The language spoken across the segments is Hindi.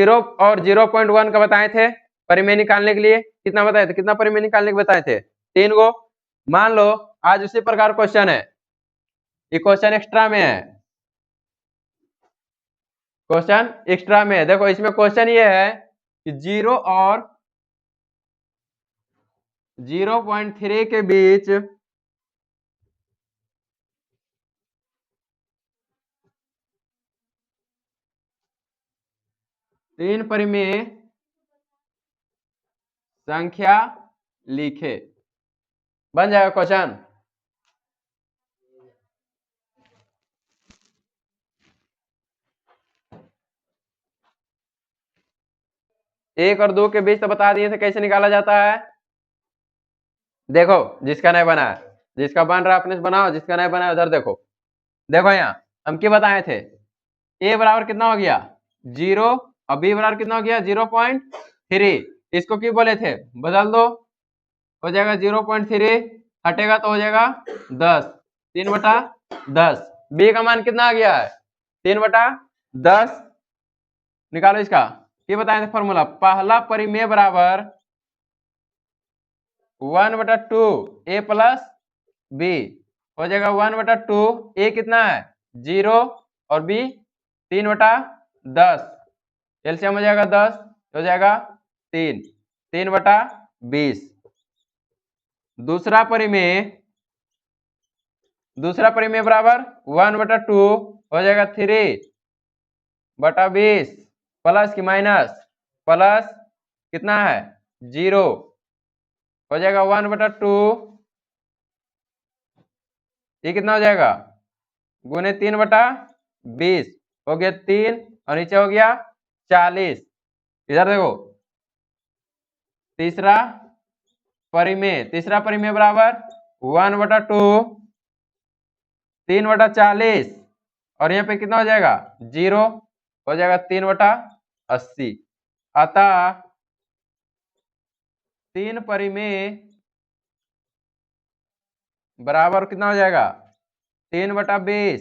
0 और 0.1 का बताए थे परिमेय निकालने के लिए। कितना बताए थे, कितना परिमेय निकालने के बताए थे? 3 गो। मान लो आज उसी प्रकार क्वेश्चन है, ये क्वेश्चन एक्स्ट्रा में है, क्वेश्चन एक्स्ट्रा में है। देखो इसमें क्वेश्चन ये है कि 0 और 0.3 के बीच तीन परिमेय संख्या लिखे। बन जाएगा क्वेश्चन। एक और 2 के बीच तो बता दिए थे कैसे निकाला जाता है। देखो जिसका नहीं बना है, जिसका बन रहा है अपने से बनाओ, जिसका नहीं बना है उधर देखो। देखो यहाँ हम क्या बताए थे, a बराबर कितना हो गया 0 और b बराबर कितना हो गया 0.3। इसको क्यों बोले थे, बदल दो, हो जाएगा 0.3 हटेगा तो हो जाएगा 10, 3/10। b का मान कितना आ गया है 3/10। निकालो इसका, ये बताए थे फॉर्मूला, पहला परिमेय बराबर 1/2 a प्लस b, हो जाएगा 1/2। a कितना है 0 और b 3/10, एलसीएम हो जाएगा 10, हो जाएगा 3/20। दूसरा परिमेय बराबर 1/2 हो जाएगा 3/20 प्लस की माइनस, प्लस कितना है 0, हो जाएगा 1/2, ये कितना हो जाएगा गुने 3/20, हो गया 3 और नीचे हो गया 40। इधर देखो तीसरा परिमेय बराबर 1/2 3/40 और यहाँ पे कितना हो जाएगा 0, हो जाएगा 3/80। अतः 3 परिमेय बराबर कितना हो जाएगा 3/20,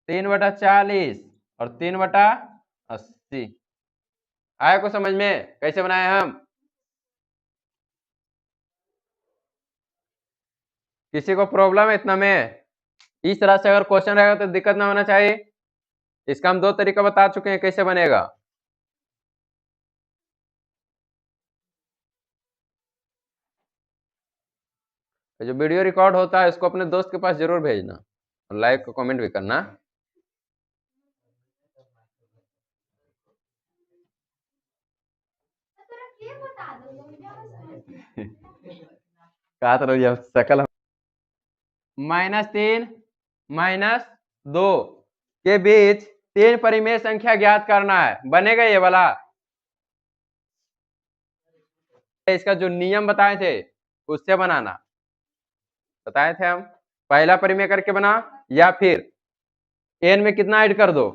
3/40 और 3/80। आया को समझ में कैसे बनाए हम? किसी को प्रॉब्लम है इतना में? इस तरह से अगर क्वेश्चन रहेगा तो दिक्कत ना होना चाहिए। इसका हम 2 तरीका बता चुके हैं कैसे बनेगा। जो वीडियो रिकॉर्ड होता है उसको अपने दोस्त के पास जरूर भेजना और लाइक को कमेंट भी करना। कहा तो सकल -3 -2 के बीच 3 परिमेय संख्या ज्ञात करना है। बनेगा ये वाला, इसका जो नियम बताए थे उससे बनाना, बताए थे हम। पहला परिमेय करके बना, या फिर n में कितना ऐड कर दो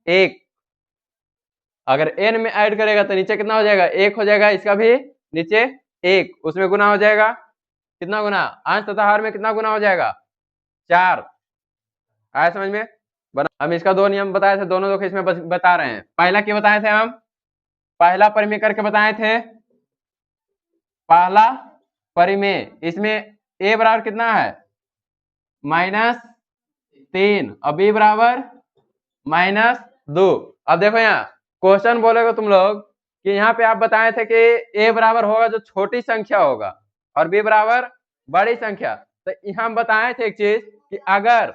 1, अगर n में ऐड करेगा तो नीचे कितना हो जाएगा 1 हो जाएगा, इसका भी नीचे 1, उसमें गुना हो जाएगा, कितना गुना अंश तथा हर में कितना गुना हो जाएगा 4। आया समझ में? हम इसका 2 नियम बताए थे, दोनों को इसमें बता रहे हैं। पहला क्या बताए थे हम, पहला परिमेय करके बताए थे, पहला परिमेय इसमें a बराबर कितना है -3 और b बराबर -2। अब देखो यहाँ क्वेश्चन बोलेगा तुम लोग कि यहाँ पे आप बताए थे कि a बराबर होगा जो छोटी संख्या होगा और b बराबर बड़ी संख्या। तो यहाँ हम बताए थे एक चीज कि अगर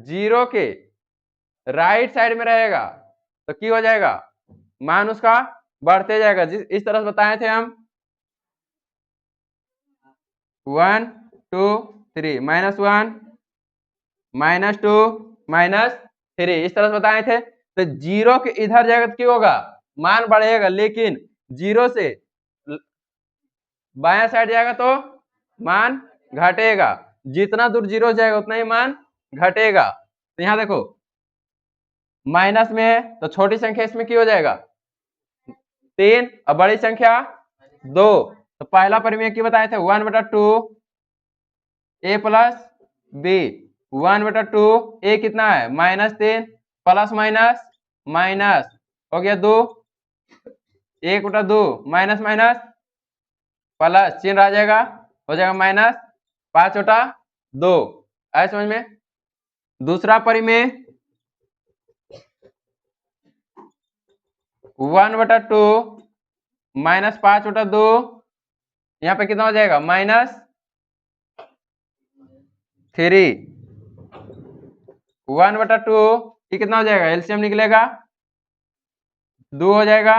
0 के राइट साइड में रहेगा तो क्या हो जाएगा, मान उसका बढ़ते जाएगा। इस तरह से बताए थे हम 1 2 3 -1 -2 -3, इस तरह से बताए थे। तो 0 के इधर जाएगा तो क्या होगा, मान बढ़ेगा, लेकिन 0 से बायां साइड जाएगा तो मान घटेगा। जितना दूर 0 जाएगा उतना ही मान घटेगा। तो यहाँ देखो माइनस में है तो छोटी संख्या इसमें क्या हो जाएगा 3 और बड़ी संख्या 2। तो पहला परिमेय क्या बताए थे 1/2 a प्लस b, 1/2 a कितना है -3 प्लस माइनस माइनस हो गया 2, 1/2 माइनस माइनस प्लस, चिन्ह आ जाएगा, हो जाएगा माइनस 5/2। आए समझ में? दूसरा परिमेय 1/2 माइनस 5/2, यहाँ पे कितना हो जाएगा -3। 1/2 ये कितना हो जाएगा, एलसीएम निकलेगा 2 हो जाएगा,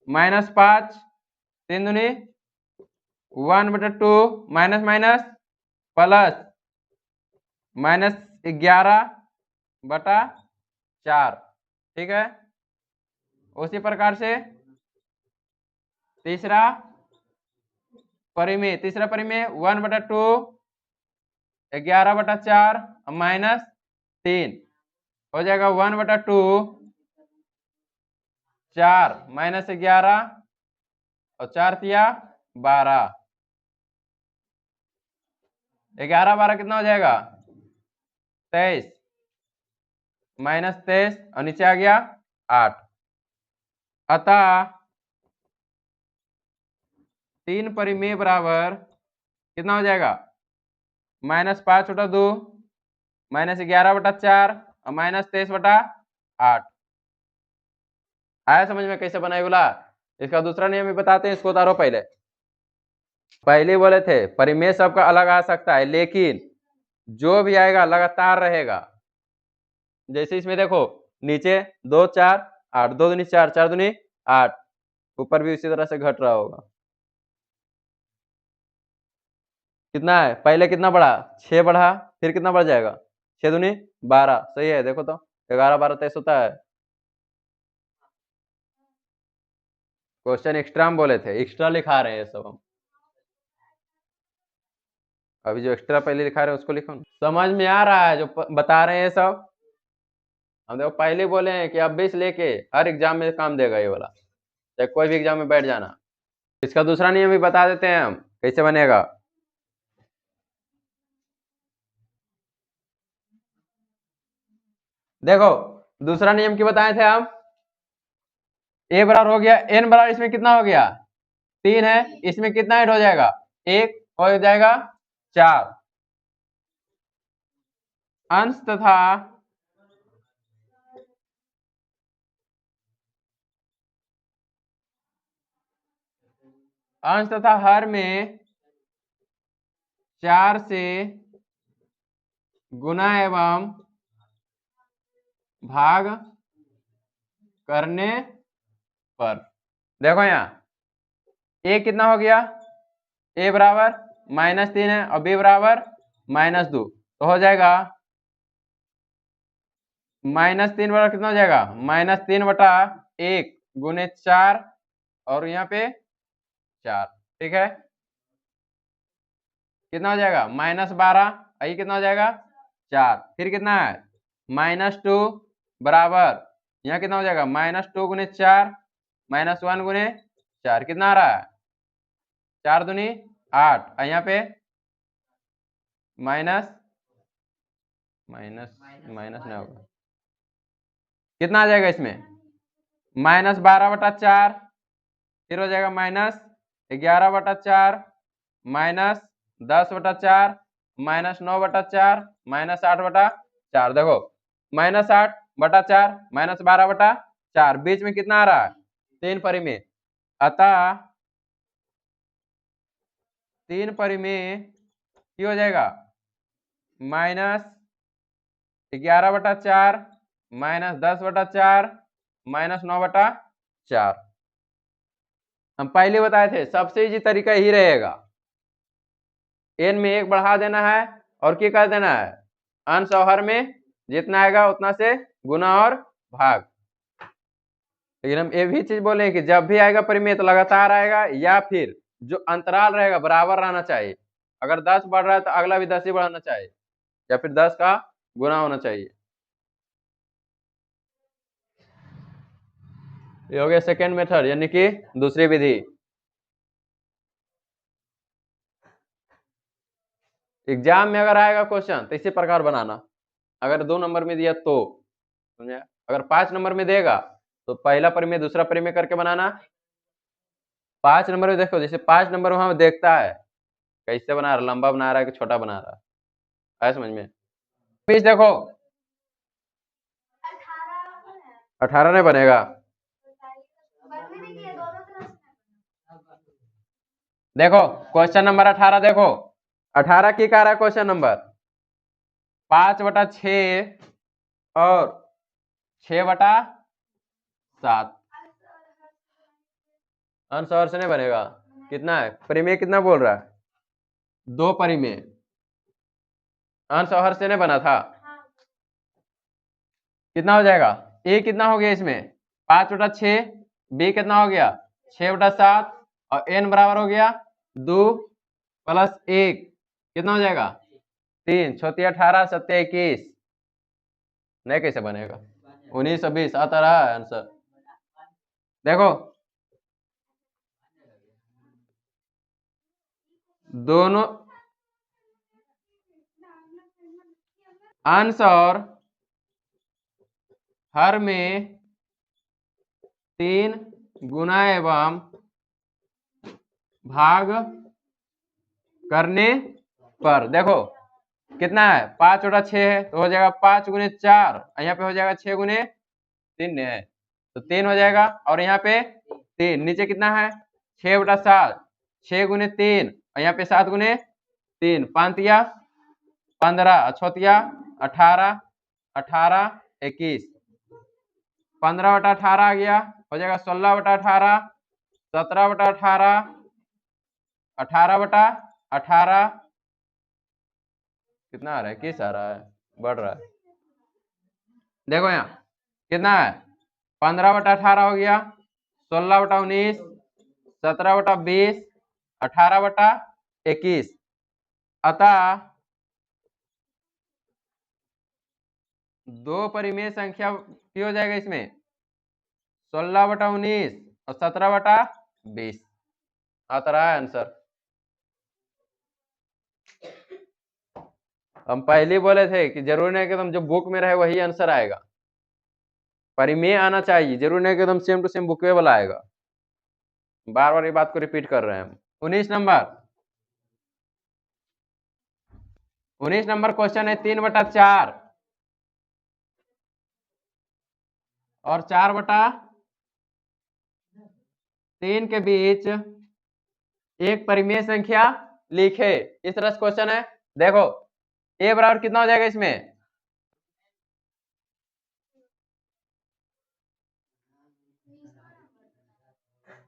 -5 3 दूनी 1/2 माइनस माइनस प्लस -11/4। ठीक है। उसी प्रकार से तीसरा परिमेय 1/2 11/4 -3 हो जाएगा 1/2 4 -11 और 4 तिया 12, 11 12 कितना हो जाएगा 23 -23 और नीचे आ गया 8। अतः 3 परिमेय बराबर कितना हो जाएगा -5/2 -11/4 और -23/8। आया समझ में कैसे बनाए बोला? इसका दूसरा नियम भी बताते हैं, इसको उतारो। पहले बोले थे परिमेय सबका अलग आ सकता है, लेकिन जो भी आएगा लगातार रहेगा। जैसे इसमें देखो, नीचे 2 4 8, 2 दूनी 4 4 दूनी 8, ऊपर भी उसी तरह से घट रहा होगा। कितना है, पहले कितना बढ़ा 6 बढ़ा, फिर कितना बढ़ जाएगा 6 दूनी 12, सही है। देखो तो 11 12 23 होता है। क्वेश्चन एक्स्ट्रा हम बोले थे, एक्स्ट्रा लिखा रहे हैं सब हम। अभी जो एक्स्ट्रा पहले लिखा रहे हैं उसको लिखो। समझ में आ रहा है जो बता रहे हैं सब? हम देखो पहले बोले हैं कि अब भी लेके हर एग्जाम में काम देगा ये वाला, चाहे कोई भी एग्जाम में बैठ जाना। इसका दूसरा नियम भी बता देते हैं हम कैसे बनेगा। देखो दूसरा नियम क्या बताए थे हम, ए बराबर हो गया एन बराबर, इसमें कितना हो गया 3 है, इसमें कितना ऐड हो जाएगा 1 हो जाएगा 4। अंश तथा हर में 4 से गुना एवं भाग करने पर। देखो यहाँ ए कितना हो गया, ए बराबर -3 है और बी बराबर -2, तो हो जाएगा -3 बराबर कितना हो जाएगा -3/1 गुने 4 और यहाँ पे 4। ठीक है, कितना हो जाएगा -12, ये कितना हो जाएगा 4, फिर कितना है -2 बराबर यहाँ कितना हो जाएगा -2 गुने 4 -1 गुने 4, कितना आ रहा है 4 दूनी 8, और यहाँ पे माइनस माइनस नहीं होगा, कितना आ जाएगा इसमें -12/4, फिर हो जाएगा -11/4 -10/4 -9/4 -8/4। देखो -8/4 -12/4 बीच में कितना आ रहा है 3 परिमेय। अतः 3 परिमेय क्या हो जाएगा -11/4 -10/4 -9/4। हम पहले बताए थे सबसे इजी तरीका ही रहेगा, एन में 1 बढ़ा देना है और क्या कर देना है अंश और हर में जितना आएगा उतना से गुना और भाग। लेकिन हम ये भी चीज बोले कि जब भी आएगा परिमेय तो लगातार आएगा, या फिर जो अंतराल रहेगा बराबर रहना चाहिए। अगर 10 बढ़ रहा है तो अगला भी 10 ही बढ़ना चाहिए, या फिर 10 का गुना होना चाहिए। ये हो गया सेकेंड मेथड, यानी कि दूसरी विधि। एग्जाम में अगर आएगा क्वेश्चन तो इसी प्रकार बनाना, अगर 2 नंबर में दिया तो समझे? अगर 5 नंबर में देगा तो पहला परिमेय दूसरा परिमेय करके बनाना। 5 नंबर में देखो, जैसे 5 नंबर वहां देखता है कैसे बना रहा, लंबा बना रहा है कि छोटा बना रहा है, आया समझ में? बीच देखो 18 नहीं बनेगा। देखो क्वेश्चन नंबर 18 देखो, 18 की कह रहा है क्वेश्चन नंबर 5/6 और 6/7। अंश और से नहीं बनेगा। कितना है परिमेय, कितना बोल रहा है? 2 परिमेय। अंश और से नहीं बना था, कितना हो जाएगा? ए कितना हो गया इसमें? 5/6, बी कितना हो गया? 6/7 और एन बराबर हो गया 2 + 1, कितना हो जाएगा? 3, 6 × 18, 7 × 21। नहीं कैसे बनेगा? 19 और 20 आता रहा है आंसर। देखो दोनों अंश और हर में 3 गुना एवं भाग करने पर, देखो कितना है? 5/6 है तो हो जाएगा 5 × 4, यहाँ पे हो जाएगा 6 × 3 है तो 3 हो जाएगा, और यहाँ पे 3, नीचे कितना है? 6/7, 6 × 3 और यहाँ पे 7 × 3, 5 × 15, 6 × 18, 18, 21, 15/18 आ गया, हो जाएगा 16/18, 17/18, 18/18, कितना आ रहा है? 21 आ रहा है, बढ़ रहा है। देखो यहाँ कितना है? 15/18 हो गया, 16/19, 17/20, 18/21। अतः 2 परिमेय संख्या की हो जाएगा इसमें 16/19 और 17/20 आता रहा है आंसर। हम पहले ही बोले थे कि जरूरी नहीं कि तुम जो बुक में रहे वही आंसर आएगा, परिमेय आना चाहिए, जरूरी नहीं कि तुम सेम टू सेम बुक में वाला आएगा। बार बार ये बात को रिपीट कर रहे हैं हम। 19 नंबर क्वेश्चन है 3/4 और 4/3 के बीच एक परिमेय संख्या लिखे, इस तरह से क्वेश्चन है। देखो ए बराबर कितना हो जाएगा इसमें?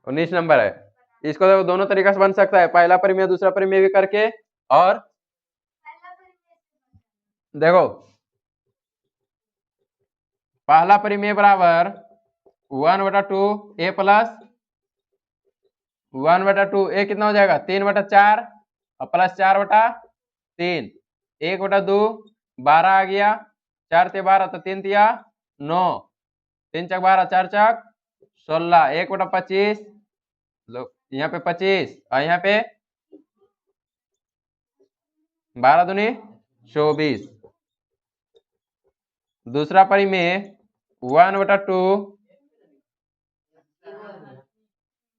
उन्नीस नंबर है। इसको देखो दोनों तरीका से बन सकता है, पहला परिमेय दूसरा परिमेय भी करके, और देखो पहला परिमेय बराबर 1/2 a + 1/2, ए कितना हो जाएगा? 3/4 और प्लस 4/3, 1/2 12 आ गया, 4 × 12 तो 3 × 9, 3 × 12 4 × 16, 1/25, यहाँ पे 25 और यहाँ पे 12 दूनी 24। दूसरा परिमेय 1/2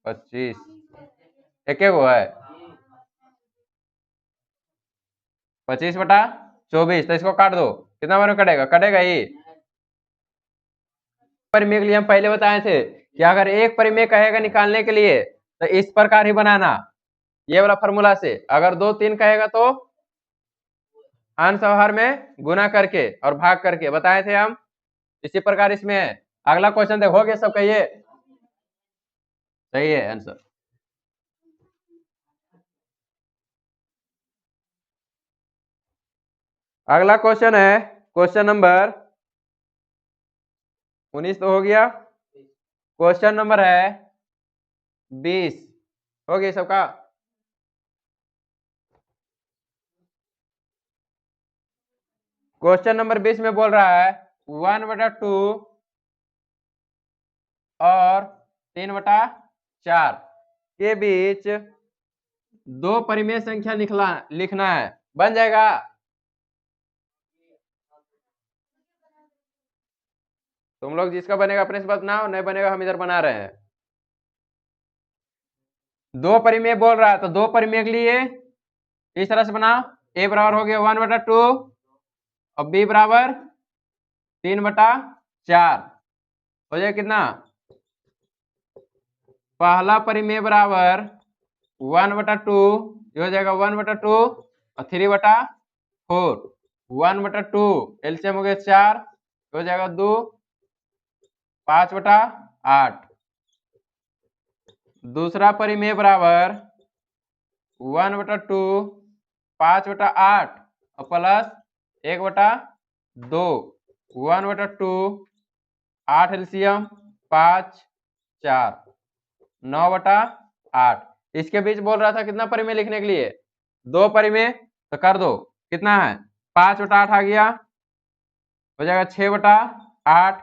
25, एक गो है 25/24, तो इसको काट दो, कितना बार में कटेगा? कटेगा ही। परिमेय के लिए हम पहले बताए थे कि अगर एक परिमेय कहेगा निकालने के लिए तो इस प्रकार ही बनाना, ये वाला फॉर्मूला से। अगर 2 3 कहेगा तो अंश और हर में गुना करके और भाग करके बताए थे हम, इसी प्रकार इसमें है। अगला क्वेश्चन देखोगे सब, कहिए सही है आंसर। अगला क्वेश्चन है क्वेश्चन नंबर 19 तो हो गया, क्वेश्चन नंबर है 20 हो गया सबका। क्वेश्चन नंबर 20 में बोल रहा है 1/2 और 3/4 के बीच 2 परिमेय संख्या लिखना है, बन जाएगा? तुम लोग जिसका बनेगा अपने से बनाओ, नहीं बनेगा हम इधर बना रहे हैं। दो परिमेय बोल रहा है तो दो परिमेय के लिए इस तरह से बनाओ। ए बराबर हो गया 1/2 और बी बराबर 3/4 हो जाएगा कितना? पहला परिमेय बराबर 1/2 ये हो जाएगा 1/2 और 3/4 1/2 एलसीएम हो गया 4 हो जाएगा 2 5/8। दूसरा परिमेय बराबर 1/2 5/8 और प्लस 1/2 1/2 8 एलसीएम 5 4 9/8। इसके बीच बोल रहा था कितना परिमेय लिखने के लिए? दो परिमेय, तो कर दो। कितना है? 5/8 आ गया हो जाएगा 6/8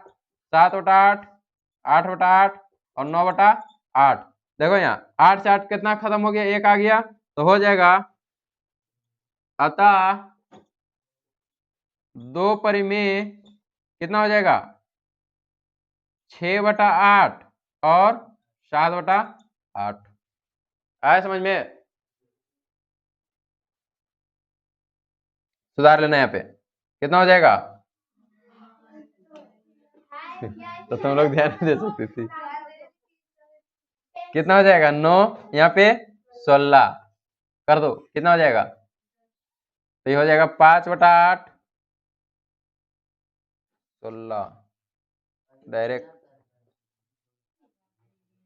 7/8 8/8 और 9/8। देखो यहाँ 8 से 8 कितना खत्म हो गया? 1 आ गया तो हो जाएगा। अतः दो परिमेय कितना हो जाएगा? 6/8 और 7/8। आया समझ में? सुधार लेना यहाँ पे कितना हो जाएगा? तो तुम लोग ध्यान नहीं दे सकती थी। कितना हो जाएगा? 9 यहाँ पे 16 कर दो कितना हो जाएगा? तो ये हो जाएगा 5/8 16 डायरेक्ट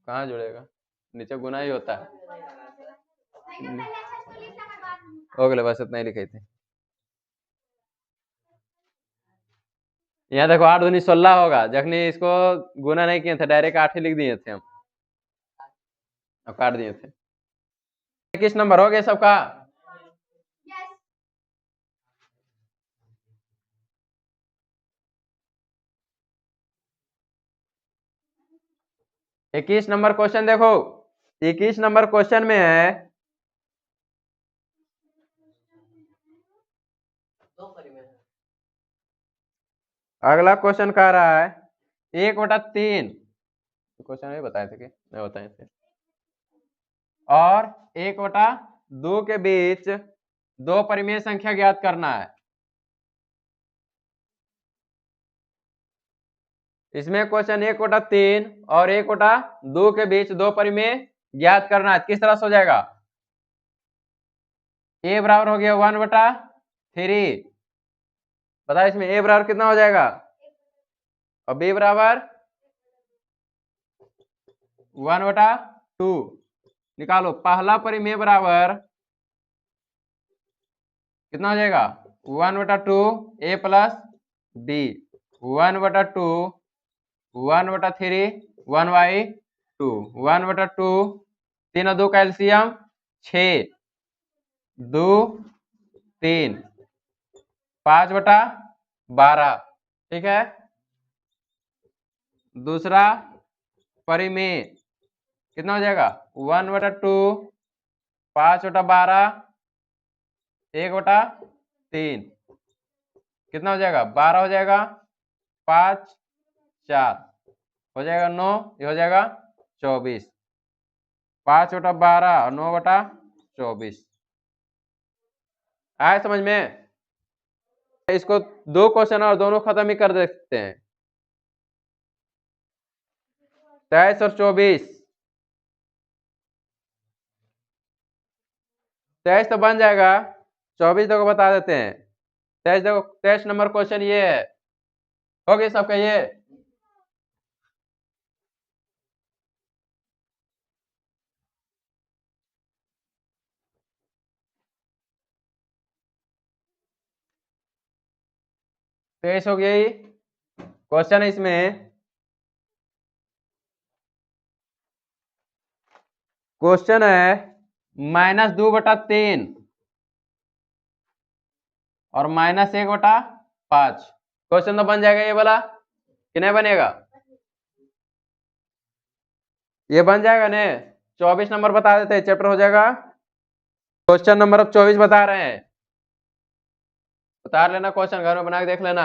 कहाँ जुड़ेगा? नीचे गुना ही होता है। हो गया बस इतना ही लिखी थी। यहाँ देखो 8 दूनी 16 होगा, जखनी इसको गुना नहीं किए थे डायरेक्ट 8 ही लिख दिए थे हम और काट दिए थे। किस नंबर हो गया सबका? yes. 21 नंबर क्वेश्चन देखो, 21 नंबर क्वेश्चन में है अगला क्वेश्चन कह रहा है 1/3 क्वेश्चन में बताए थे कि नहीं बताए थे, और 1/2 के बीच दो परिमेय संख्या ज्ञात करना है। इसमें क्वेश्चन 1/3 और 1/2 के बीच दो परिमेय ज्ञात करना है। किस तरह से हो जाएगा? ए बराबर हो गया 1/3 बताओ इसमें ए बराबर कितना हो जाएगा? और बी बराबर 1/2 निकालो। पहला परिमेय बराबर कितना हो जाएगा? 1/2 ए प्लस बी 1/2 1/3 1/2 1/2 3 और 2 का एलसीएम 6 2 3 5/12 ठीक है। दूसरा परिमेय कितना हो जाएगा? 1/2 5/12 1/3 कितना हो जाएगा? 12 हो जाएगा 5 4 हो जाएगा 9 ये हो जाएगा 24 5/12 और 9/24 आए समझ में? इसको दो क्वेश्चन और दोनों खत्म ही कर देते हैं। 23 और 24 23 तो बन जाएगा, 24 देखो बता देते हैं। 23 देखो 23 नंबर क्वेश्चन ये है, हो गया सबका ये। तेईस हो गई क्वेश्चन। इसमें क्वेश्चन है -2/3 और -1/5। क्वेश्चन तो बन जाएगा ये वाला कि नहीं बनेगा? ये बन जाएगा ने। 24 नंबर बता देते हैं, चैप्टर हो जाएगा। क्वेश्चन नंबर अब 24 बता रहे हैं, उतार लेना क्वेश्चन, घर में बना के देख लेना।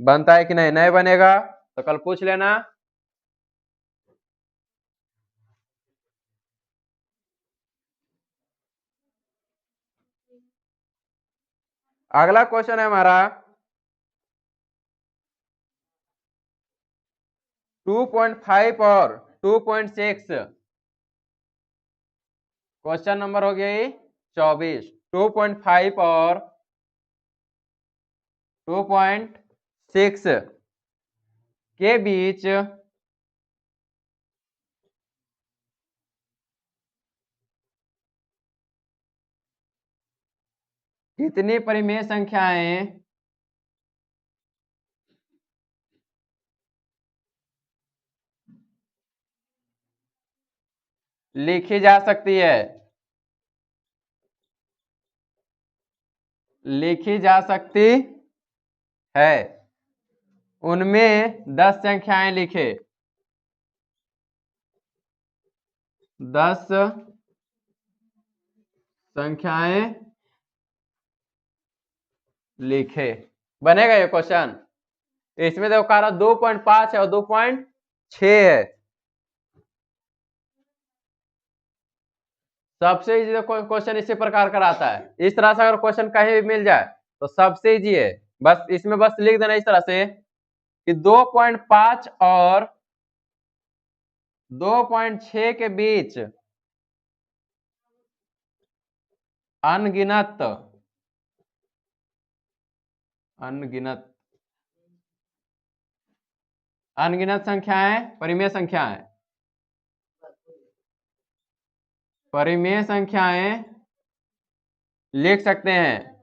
बनता है कि नहीं? नहीं बनेगा तो कल पूछ लेना। अगला क्वेश्चन है हमारा 2.5 और 2.6। क्वेश्चन नंबर हो गया ये 24। 2.5 और 2.6 के बीच कितनी परिमेय संख्याएं लिखी जा सकती है? लिखी जा सकती है। उनमें 10 संख्याएं लिखे। 10 संख्याएं लिखे। बनेगा ये क्वेश्चन? इसमें देखो कह रहा 2.5 है और 2.6 है। सबसे इजी क्वेश्चन इसी प्रकार का आता है। इस तरह से अगर क्वेश्चन कहीं भी मिल जाए तो सबसे इजी है। बस इसमें बस लिख देना इस तरह से कि 2.5 और 2.6 के बीच अनगिनत अनगिनत अनगिनत संख्याएं परिमेय संख्याएं परिमेय संख्याएं लिख सकते हैं।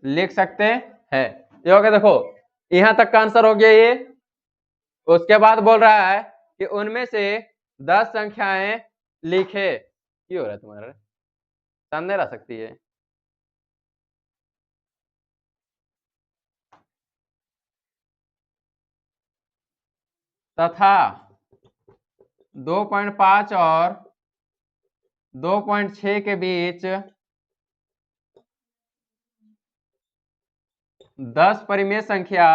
लिख सकते हैं। ये हो गया। देखो यहां तक का आंसर हो गया ये। उसके बाद बोल रहा है कि उनमें से 10 संख्याएं लिखे। क्यों हो रहा है तुम्हारा? सामने रह सकती है। तथा 2.5 और 2.6 के बीच 10 परिमेय संख्या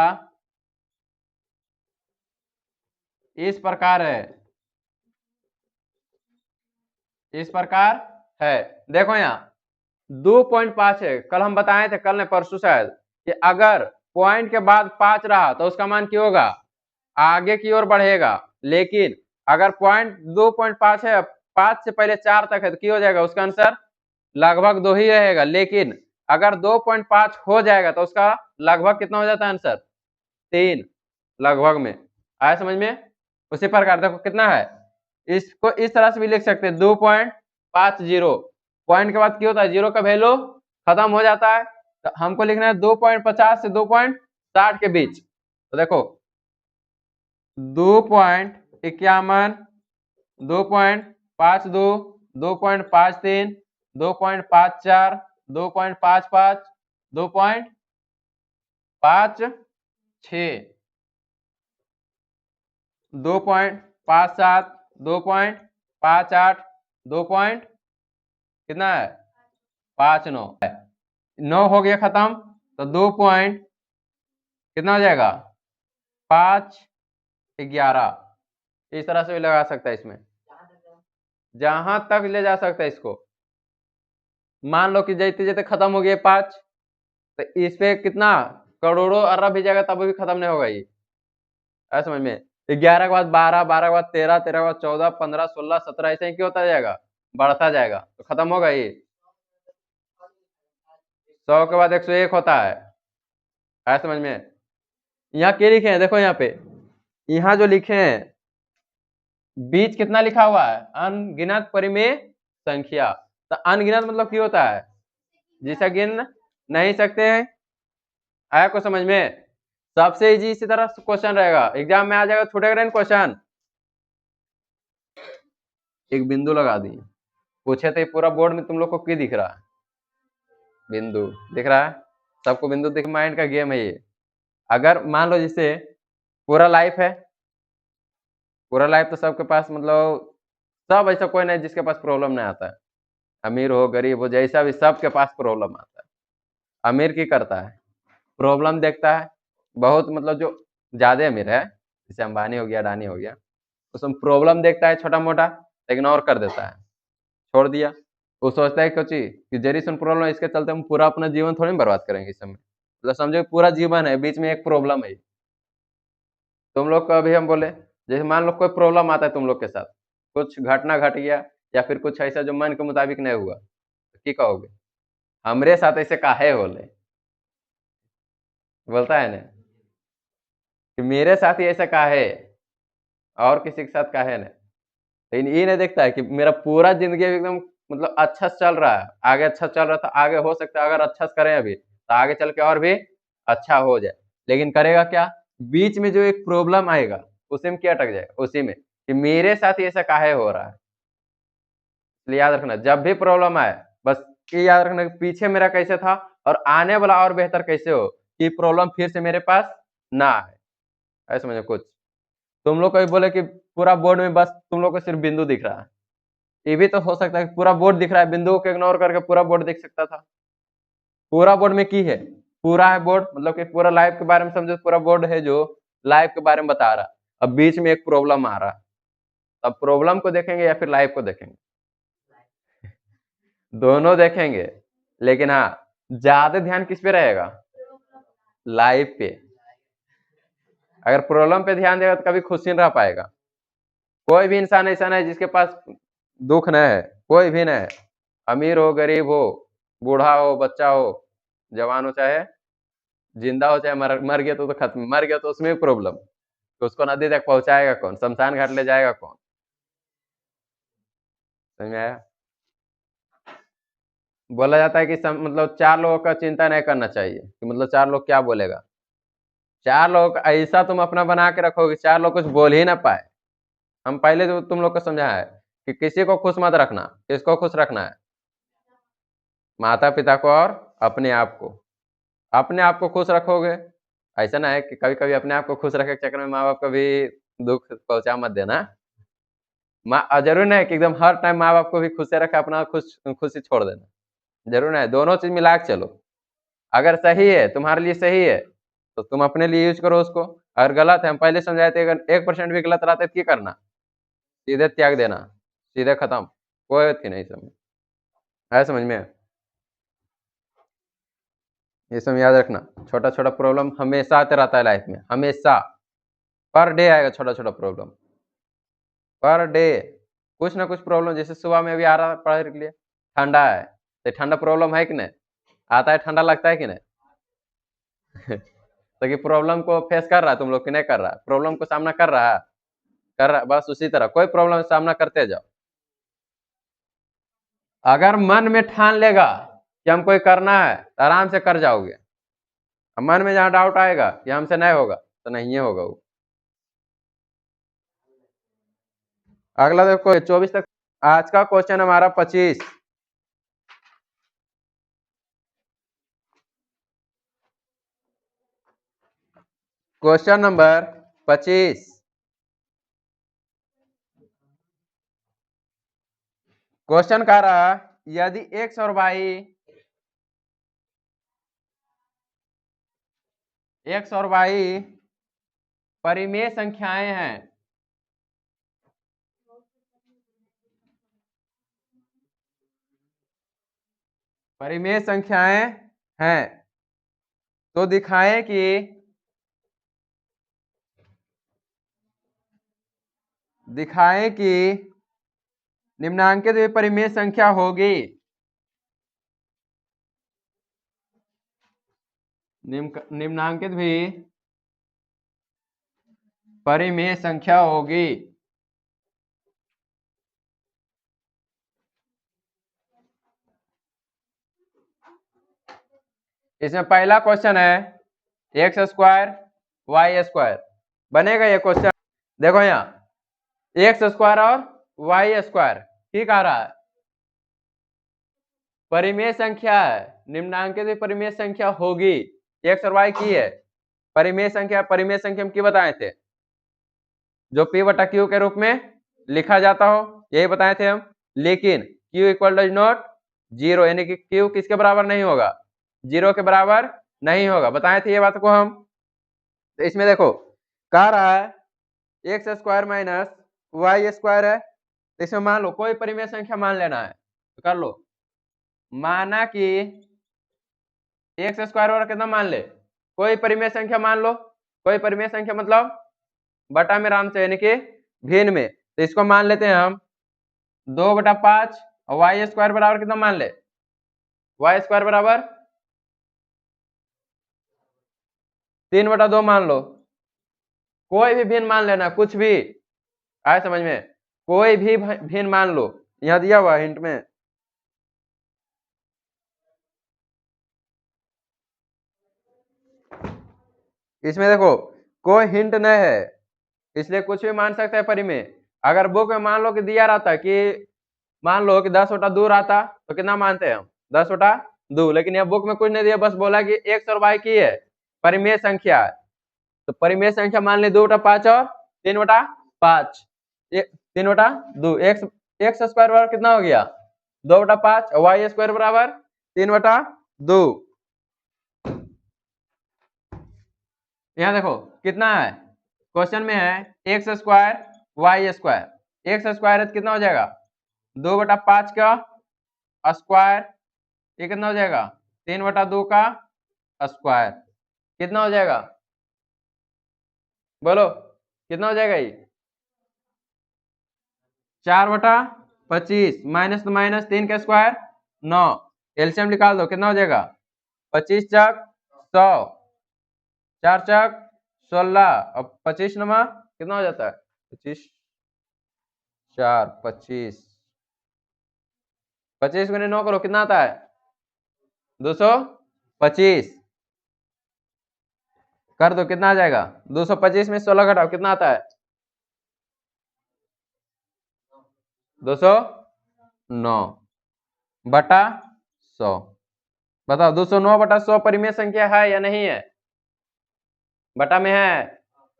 इस प्रकार है। इस प्रकार है। देखो यहाँ 2.5 है। कल हम बताए थे, कल ने परसों शायद, कि अगर पॉइंट के बाद 5 रहा तो उसका मान क्या होगा? आगे की ओर बढ़ेगा। लेकिन अगर पॉइंट 2.5 है, 5 से पहले 4 तक है तो क्या हो जाएगा? उसका आंसर लगभग 2 ही रहेगा। लेकिन अगर 2.5 हो जाएगा तो उसका लगभग कितना हो जाता है आंसर? 3 लगभग में। आया समझ में? उसी प्रकार देखो कितना है। इसको इस तरह से भी लिख सकते हैं 2.50। पॉइंट के बाद क्या होता है? जीरो का वैल्यू खत्म हो जाता है। तो हमको लिखना है 2.50 से 2.60 के बीच। तो देखो 2.51, 2.52, 2.53, 2.54, 2.55, 2.56, 2.57, 2.58, 2 कितना है? 59। 9 हो गया खत्म। तो 2 पॉइंट कितना हो जाएगा? 511। इस तरह से भी लगा सकता है। इसमें जहां तक ले जा सकता है इसको। मान लो कि जैसे जैसे खत्म हो गया 5, तो इस पे कितना करोड़ों अरब भी जाएगा तब भी खत्म नहीं होगा ये। ऐसा समझ में? 11 के बाद 12, 12 के बाद 13, 13 के बाद 14, 15, 16, 17 ऐसे ही क्यों होता जाएगा? बढ़ता जाएगा तो खत्म होगा ये। 100 के बाद 101 होता है। ऐसा समझ में? यहाँ क्या लिखे हैं? देखो यहाँ पे, यहाँ जो लिखे हैं बीच कितना लिखा हुआ है? अनगिनत परिमेय संख्या। तो अनगिनत मतलब क्या होता है? जिसे गिन नहीं सकते हैं। आया को समझ में? सबसे इजी इसी तरह क्वेश्चन रहेगा, एग्जाम में आ जाएगा। छूटेगा क्वेश्चन। एक बिंदु लगा दिए। पूछे थे पूरा बोर्ड में तुम लोग को क्या दिख रहा है? बिंदु दिख रहा है? सबको बिंदु दिख। माइंड का गेम है ये। अगर मान लो जिसे पूरा लाइफ है, पूरा लाइफ तो सबके पास, मतलब सब ऐसा कोई नहीं जिसके पास प्रॉब्लम नहीं आता है। अमीर हो गरीब हो जैसा भी, सबके पास प्रॉब्लम आता है। अमीर की करता है, प्रॉब्लम देखता है, बहुत मतलब जो ज्यादा अमीर है जैसे अंबानी हो गया, अडानी हो गया, उसमें प्रॉब्लम देखता है छोटा मोटा, इग्नोर कर देता है, छोड़ दिया। वो सोचता है कुछ कि जरी सुन प्रॉब्लम है, इसके चलते हम पूरा अपना जीवन थोड़ी ना बर्बाद करेंगे इस समय, मतलब समझो पूरा जीवन है, बीच में एक प्रॉब्लम है। तुम लोग को अभी हम बोले, जैसे मान लो कोई प्रॉब्लम आता है तुम लोग के साथ, कुछ घटना घट गया या फिर कुछ ऐसा जो मन के मुताबिक नहीं हुआ, तो की कहोगे? हमरे साथ ऐसे काहे होले, बोलता है ना कि मेरे साथ ही ऐसा काहे, और किसी के साथ काहे नहीं। लेकिन ये नहीं देखता है कि मेरा पूरा जिंदगी अभी एकदम मतलब अच्छा से चल रहा है, आगे अच्छा चल रहा था, आगे हो सकता है अगर अच्छा से करें अभी तो आगे चल के और भी अच्छा हो जाए। लेकिन करेगा क्या, बीच में जो एक प्रॉब्लम आएगा उसी में क्या अटक जाएगा, उसी में कि मेरे साथ ही ऐसा काहे हो रहा है। इसलिए याद रखना, जब भी प्रॉब्लम आए बस ये याद रखना कि पीछे मेरा कैसे था और आने वाला और बेहतर कैसे हो, कि प्रॉब्लम फिर से मेरे पास ना आए। ऐसे समझो कुछ तुम लोग कभी बोले कि पूरा बोर्ड में बस तुम लोग को सिर्फ बिंदु दिख रहा है, ये भी तो हो सकता है कि पूरा बोर्ड दिख रहा है, बिंदुओं को इग्नोर करके पूरा बोर्ड दिख सकता था। पूरा बोर्ड में की है, पूरा है बोर्ड, मतलब कि पूरा लाइफ के बारे में समझो, पूरा बोर्ड है जो लाइफ के बारे में बता रहा। अब बीच में एक प्रॉब्लम आ रहा, अब प्रॉब्लम को देखेंगे या फिर लाइफ को देखेंगे? दोनों देखेंगे, लेकिन हाँ ज्यादा ध्यान किस पे रहेगा, लाइफ पे। अगर प्रॉब्लम पे ध्यान देगा तो कभी खुश नहीं रह पाएगा। कोई भी इंसान ऐसा नहीं जिसके पास दुख न है, कोई भी न है, अमीर हो गरीब हो, बूढ़ा हो बच्चा हो, जवान हो चाहे जिंदा हो, चाहे मर गया तो खत्म, मर गया तो उसमें भी प्रॉब्लम, तो उसको नदी तक पहुंचाएगा कौन, शमशान घाट ले जाएगा कौन? समझ में आया? बोला जाता है कि मतलब चार लोगों का चिंता नहीं करना चाहिए, कि मतलब चार लोग क्या बोलेगा, चार लोग ऐसा तुम अपना बना के रखोगे चार लोग कुछ बोल ही ना पाए। हम पहले तो तुम लोग को समझाया है कि किसी को खुश मत रखना, किसको खुश रखना है, माता पिता को और अपने आप को। अपने आप को खुश रखोगे, ऐसा ना है कि कभी कभी अपने आप को खुश रखे के चक्कर में माँ बाप को भी दुख पहुंचा मत देना। माँ जरूर नहीं है कि एकदम हर टाइम माँ बाप को भी खुश रखे, अपना खुशी छोड़ देना, जरूर नहीं है, दोनों चीज मिला के चलो। अगर सही है तुम्हारे लिए सही है तो तुम अपने लिए यूज करो उसको, अगर गलत है, हम पहले समझाए थे, अगर 1% भी गलत रहता है तो क्या करना, सीधे त्याग देना, सीधे खत्म, कोई थी नहीं समझ है, समझ में? ये सब याद रखना, छोटा छोटा प्रॉब्लम हमेशा आते रहता है लाइफ में, हमेशा पर डे आएगा छोटा छोटा प्रॉब्लम, पर डे कुछ ना कुछ प्रॉब्लम। जैसे सुबह में अभी आ रहा पढ़ाई के लिए, ठंडा है तो ठंडा प्रॉब्लम है कि नहीं, आता है ठंडा लगता है कि नहीं तो कि प्रॉब्लम को फेस कर रहा है तुम लोग कि नहीं कर रहा है, प्रॉब्लम को सामना कर रहा है, कर रहा है, बस उसी तरह कोई प्रॉब्लम सामना करते जाओ। अगर मन में ठान लेगा कि हमको ये करना है तो आराम से कर जाओगे, मन में जहां डाउट आएगा कि हमसे नहीं होगा तो नहीं होगा वो। अगला देखो 24 तक, आज का क्वेश्चन हमारा 25। क्वेश्चन नंबर 25, क्वेश्चन कह रहा यदि एक्स और वाई, एक्स और वाई परिमेय संख्याएं हैं, परिमेय संख्याएं हैं तो दिखाएं कि निम्नांकित भी परिमेय संख्या होगी, निम्नांकित भी परिमेय संख्या होगी। इसमें पहला क्वेश्चन है एक्स स्क्वायर वाई स्क्वायर, बनेगा ये क्वेश्चन। देखो यहाँ एक्स स्क्वायर और वाई स्क्वायर ठीक आ रहा है, परिमेय संख्या है, निम्नांकित भी परिमेय संख्या होगी, एक्स और वाई की है परिमेय संख्या, परिमेय संख्या हम की बताए थे, जो P बटा Q के रूप में लिखा जाता हो, यही बताए थे हम। लेकिन Q equal does not zero, यानी कि Q किसके बराबर नहीं होगा, 0 के बराबर नहीं होगा, बताए थे ये बात को हम। तो इसमें देखो कह रहा है x square minus y square है, तो इसमें मान लो कोई परिमेय संख्या मान लेना है, तो कर लो। माना कि एक्स स्क्वायर वाला कितना मान ले, कोई परिमेय संख्या मान लो, कोई परिमेय संख्या मतलब बटा में राम से यानी कि भिन्न में, तो इसको मान लेते हैं हम 2/5 और वाई स्क्वायर बराबर कितना मान ले, वाई स्क्वायर बराबर 3/2 मान लो। कोई भी भिन्न मान लेना, कुछ भी आए समझ में, कोई भी भिन्न मान लो, यहां दिया हुआ हिंट में। इसमें देखो कोई हिंट नहीं है, इसलिए कुछ भी मान सकते हैं परिमेय। अगर बुक में मान लो कि दिया रहता कि मान लो कि 10/2 रहता तो कितना मानते हैं हम, 10/2, लेकिन यह बुक में कुछ नहीं दिया, बस बोला कि एक्स और वाई की है परिमेय संख्या है, तो परिमेय संख्या मान ली 2/5 और 3/5, 3/2, एक्स स्क्वायर बराबर कितना हो गया 2/5 और वाई स्क्वायर बराबर 3/2। यहाँ देखो कितना है, क्वेश्चन में है x square y square, x square है तो कितना हो जाएगा 2/5 का स्क्वायर, ये कितना हो जाएगा 3/2 का स्क्वायर, कितना हो जाएगा बोलो कितना हो जाएगा ये 4/25 माइनस तो माइनस 3 का स्क्वायर 9, एलसीएम निकाल दो कितना हो जाएगा 25 चक 100, 4 चक 16 और 25 नमा कितना हो जाता है 25 4 25, 25 गुने 9 करो कितना आता है 225, कर दो कितना आ जाएगा 225 में 16 घटाओ कितना आता है 209/100। बताओ 209/100 परिमेय संख्या है या नहीं है, बटा में है,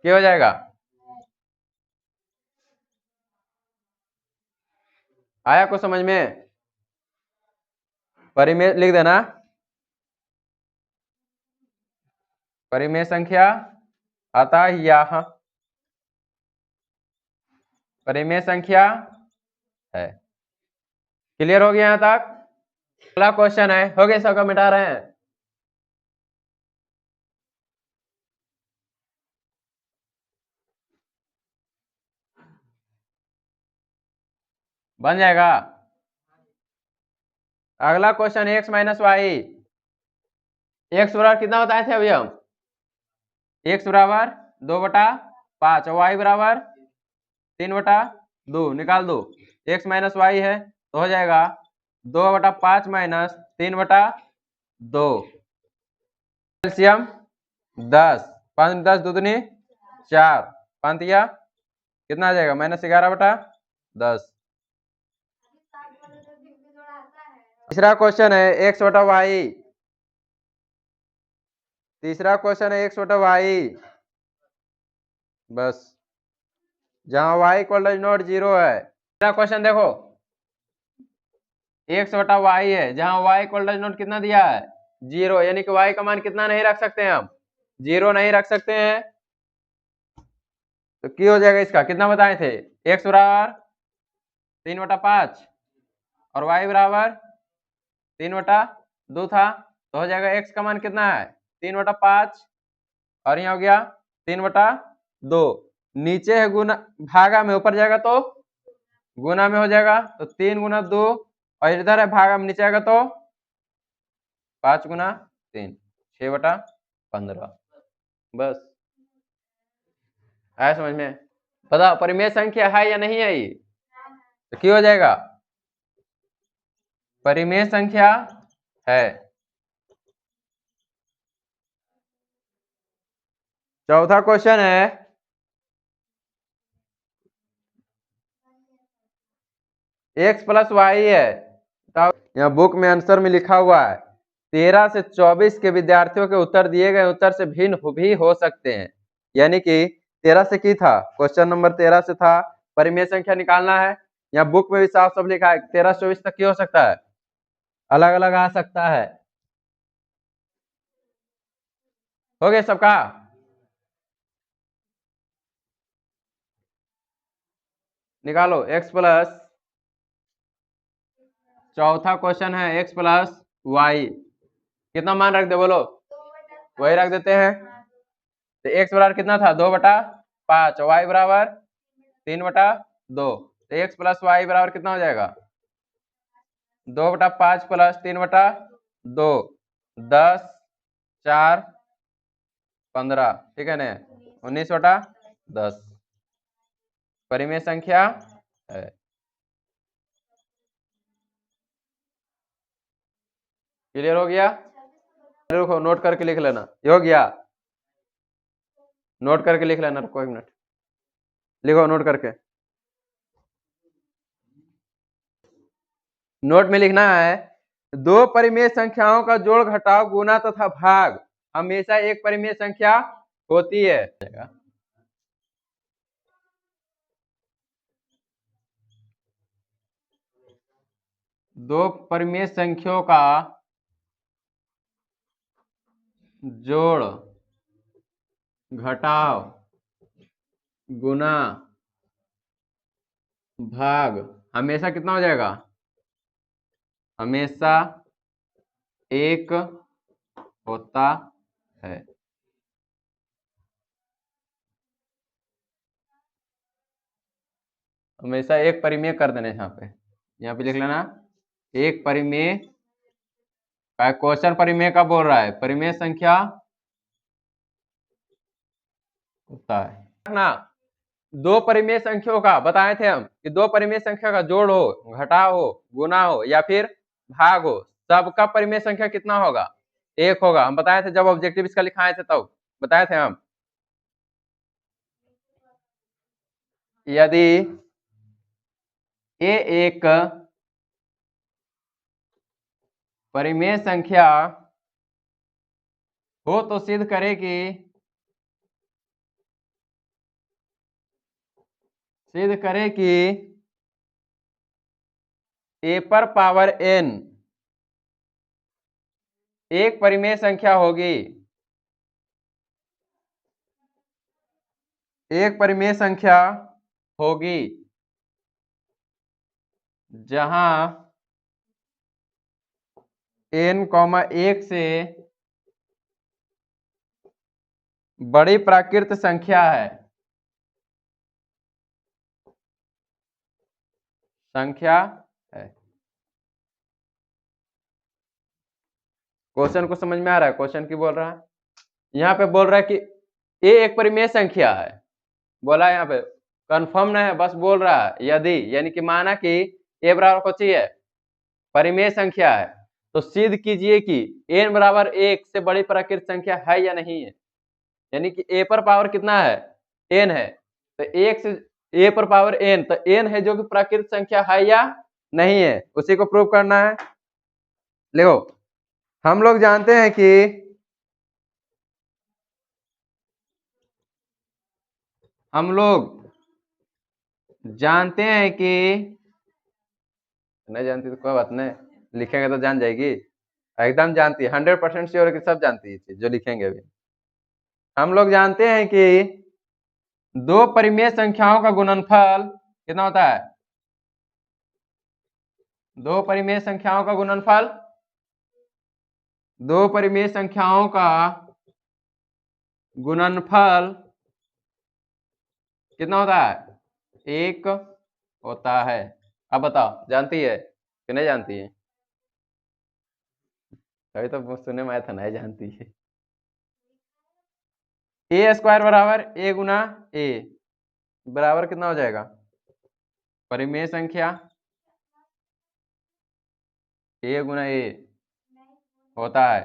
क्या हो जाएगा, आया को समझ में, परिमेय लिख देना, परिमेय संख्या आता यह परिमेय संख्या है। क्लियर हो गया यहां तक। अगला क्वेश्चन है, हो गया सबका मिटा रहे हैं, बन जाएगा। अगला question x minus y, x बराबर कितना बताए थे अभी हम, एक्स बराबर 2/5 और वाई बराबर 3/2, निकाल दो, एक्स माइनस वाई है तो हो जाएगा 2/5 माइनस 3/2, एलसीएम 10, 5 10 दूनी 4, 5 कितना आ जाएगा -11/10। तीसरा क्वेश्चन है x/y, तीसरा क्वेश्चन है x/y, बस जहां y = नॉट 0 है। तीसरा क्वेश्चन देखो x/y है जहां y = नॉट कितना दिया है 0, यानी कि y का मान कितना नहीं रख सकते हैं हम, 0 नहीं रख सकते हैं, तो क्या हो जाएगा इसका, कितना बताए थे x बराबर 3/5 और y बराबर 3/2 था, तो हो जाएगा x का मान कितना है 3/5 और यहाँ हो गया 3/2, नीचे है गुना भागा में, ऊपर जाएगा तो गुना में हो जाएगा, तो 3 × 2 और इधर है भागा में, नीचे आएगा तो 5 × 3 6/15, बस आया समझ में। बताओ परिमेय संख्या है या नहीं है ये, तो क्या हो जाएगा परिमेय संख्या है। चौथा क्वेश्चन है x + y है, यहाँ बुक में आंसर में लिखा हुआ है 13 से 24 के विद्यार्थियों के उत्तर दिए गए उत्तर से भिन्न भी हो सकते हैं, यानी कि 13 से की था, क्वेश्चन नंबर 13 से था, परिमेय संख्या निकालना है, यहाँ बुक में भी साफ साफ लिखा है 13 से 24 तक की हो सकता है, अलग अलग आ सकता है। हो गया सबका? निकालो x प्लस, चौथा क्वेश्चन है x प्लस वाई, कितना मान रख दे बोलो? वही रख देते हैं। तो x बराबर कितना था? 2/5, y बराबर 3/2। तो x प्लस वाई बराबर कितना हो जाएगा? 2/5 प्लस 3/2, 10, 4, 15, ठीक है ना? 19/10 परिमेय संख्या है। क्लियर हो गया? रुको, नोट करके लिख लेना। ये हो गया? नोट करके लिख लेना, रुको 1 मिनट, लिखो नोट करके। नोट में लिखना है, दो परिमेय संख्याओं का जोड़, घटाव, गुना तथा भाग हमेशा एक परिमेय संख्या होती है। दो परिमेय संख्याओं का जोड़, घटाव, गुना, भाग हमेशा कितना हो जाएगा? हमेशा एक होता है। हमेशा एक परिमेय कर देना। यहाँ पे लिख लेना एक परिमेय। क्वेश्चन परिमेय का बोल रहा है, परिमेय संख्या होता है ना। दो परिमेय संख्याओं का बताए थे हम कि दो परिमेय संख्या का जोड़ हो, घटाव हो, गुना हो या फिर भाग हो, सबका परिमेय संख्या कितना होगा? एक होगा। हम बताए थे जब ऑब्जेक्टिव इसका लिखाए थे तब बताए थे हम, यदि ये एक परिमेय संख्या हो तो सिद्ध करे कि a पर पावर n एक परिमेय संख्या होगी। एक परिमेय संख्या होगी जहां n, 1 से बड़ी प्राकृत संख्या है। क्वेश्चन को समझ में आ रहा है? क्वेश्चन की बोल रहा है, यहाँ पे बोल रहा है कि ये एक परिमेय संख्या है, बोला है यहाँ पे, कंफर्म नहीं है, बस बोल रहा है यदि, यानी कि माना कि ए बराबर कुछ ही है, परिमेय संख्या है, तो सिद्ध कीजिए कि n बराबर 1 से बड़ी प्राकृत संख्या है या नहीं है। यानी कि a पर पावर कितना है? n है, तो 1 से a पर पावर n, तो n है जो कि प्राकृत संख्या है या नहीं है, उसी को प्रूव करना है। देखो, हम लोग जानते हैं कि नहीं जानती तो कोई बात नहीं, लिखेंगे तो जान जाएगी, एकदम जानती है, 100% श्योर कि सब जानती है जो लिखेंगे। अभी हम लोग जानते हैं कि दो परिमेय संख्याओं का गुणनफल कितना होता है? दो परिमेय संख्याओं का गुणनफल, दो परिमेय संख्याओं का गुणनफल कितना होता है? 1 होता है। अब बताओ, जानती है कि नहीं जानती है? अभी तो सुनने में आया था नहीं जानती है। a² बराबर a गुना a बराबर कितना हो जाएगा? परिमेय संख्या a गुना a होता है।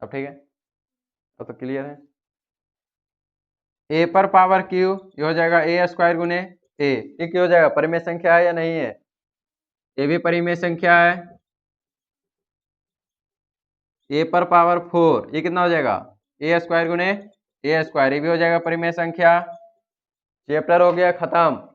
अब ठीक है, अब तो क्लियर है। a पर पावर q ये हो जाएगा a² गुने a, ये क्या हो जाएगा? परिमेय संख्या है या नहीं है? ये भी परिमेय संख्या है। a पर पावर 4 ये कितना हो जाएगा? a² गुने a², ये भी हो जाएगा परिमेय संख्या। चैप्टर हो गया खत्म।